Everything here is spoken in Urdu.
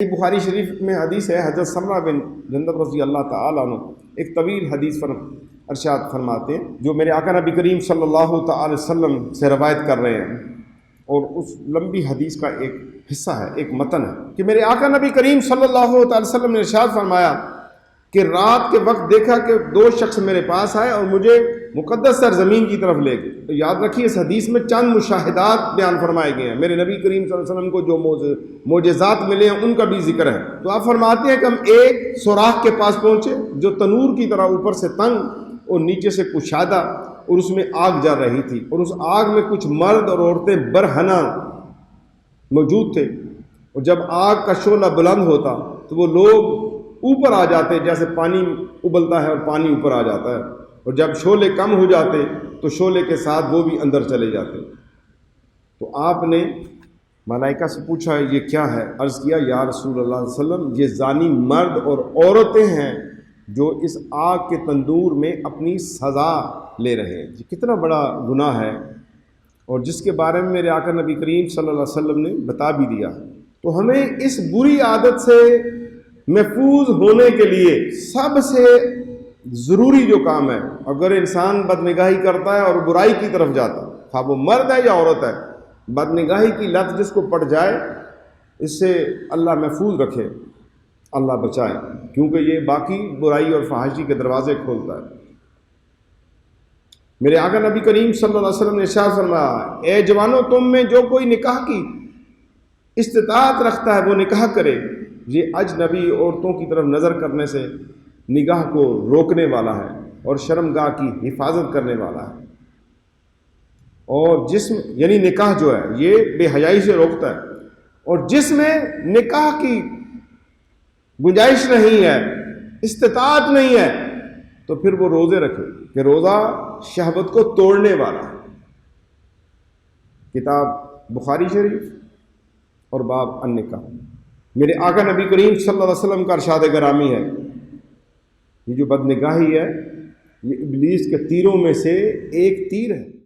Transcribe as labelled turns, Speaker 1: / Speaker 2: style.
Speaker 1: بخاری شریف میں حدیث ہے، حضرت سمرہ بن جندب رضی اللہ تعالیٰ عنہ ایک طویل حدیث ارشاد فرماتے ہیں جو میرے آقا نبی کریم صلی اللہ تعالی وسلم سے روایت کر رہے ہیں، اور اس لمبی حدیث کا ایک حصہ ہے، ایک متن ہے کہ میرے آقا نبی کریم صلی اللہ تعالی وسلم نے ارشاد فرمایا کہ رات کے وقت دیکھا کہ دو شخص میرے پاس آئے اور مجھے مقدس سرزمین کی طرف لے گئے۔ تو یاد رکھیے اس حدیث میں چند مشاہدات بیان فرمائے گئے ہیں، میرے نبی کریم صلی اللہ علیہ وسلم کو جو معجزات ملے ہیں ان کا بھی ذکر ہے۔ تو آپ فرماتے ہیں کہ ہم ایک سوراخ کے پاس پہنچے جو تنور کی طرح اوپر سے تنگ اور نیچے سے کشادہ، اور اس میں آگ جل رہی تھی، اور اس آگ میں کچھ مرد اور عورتیں برہنہ موجود تھے، اور جب آگ کا شعلہ بلند ہوتا تو وہ لوگ اوپر آ جاتے جیسے پانی ابلتا ہے اور پانی اوپر آ جاتا ہے، اور جب شعلے کم ہو جاتے تو شعلے کے ساتھ وہ بھی اندر چلے جاتے۔ تو آپ نے ملائکہ سے پوچھا یہ کیا ہے؟ عرض کیا یا رسول اللہ صلی اللہ علیہ وسلم، یہ زانی مرد اور عورتیں ہیں جو اس آگ کے تندور میں اپنی سزا لے رہے ہیں۔ یہ کتنا بڑا گناہ ہے، اور جس کے بارے میں میرے آقا نبی کریم صلی اللہ علیہ وسلم نے بتا بھی دیا۔ تو ہمیں اس بری عادت سے محفوظ ہونے کے لیے سب سے ضروری جو کام ہے، اگر انسان بدنگاہی کرتا ہے اور برائی کی طرف جاتا ہے، خواہ وہ مرد ہے یا عورت ہے، بدنگاہی کی لت جس کو پڑ جائے، اس سے اللہ محفوظ رکھے، اللہ بچائے، کیونکہ یہ باقی برائی اور فحاشی کے دروازے کھولتا ہے۔ میرے آقا نبی کریم صلی اللہ علیہ وسلم نے ارشاد فرمایا، اے جوانوں، تم میں جو کوئی نکاح کی استطاعت رکھتا ہے وہ نکاح کرے۔ یہ اجنبی عورتوں کی طرف نظر کرنے سے نگاہ کو روکنے والا ہے اور شرمگاہ کی حفاظت کرنے والا ہے، اور جسم یعنی نکاح جو ہے یہ بے حیائی سے روکتا ہے، اور جس میں نکاح کی گنجائش نہیں ہے، استطاعت نہیں ہے، تو پھر وہ روزے رکھے کہ روزہ شہوت کو توڑنے والا ہے۔ کتاب بخاری شریف اور باب النکاح۔ میرے آقا نبی کریم صلی اللہ علیہ وسلم کا ارشاد گرامی ہے، یہ جو بدنگاہی ہے یہ ابلیس کے تیروں میں سے ایک تیر ہے۔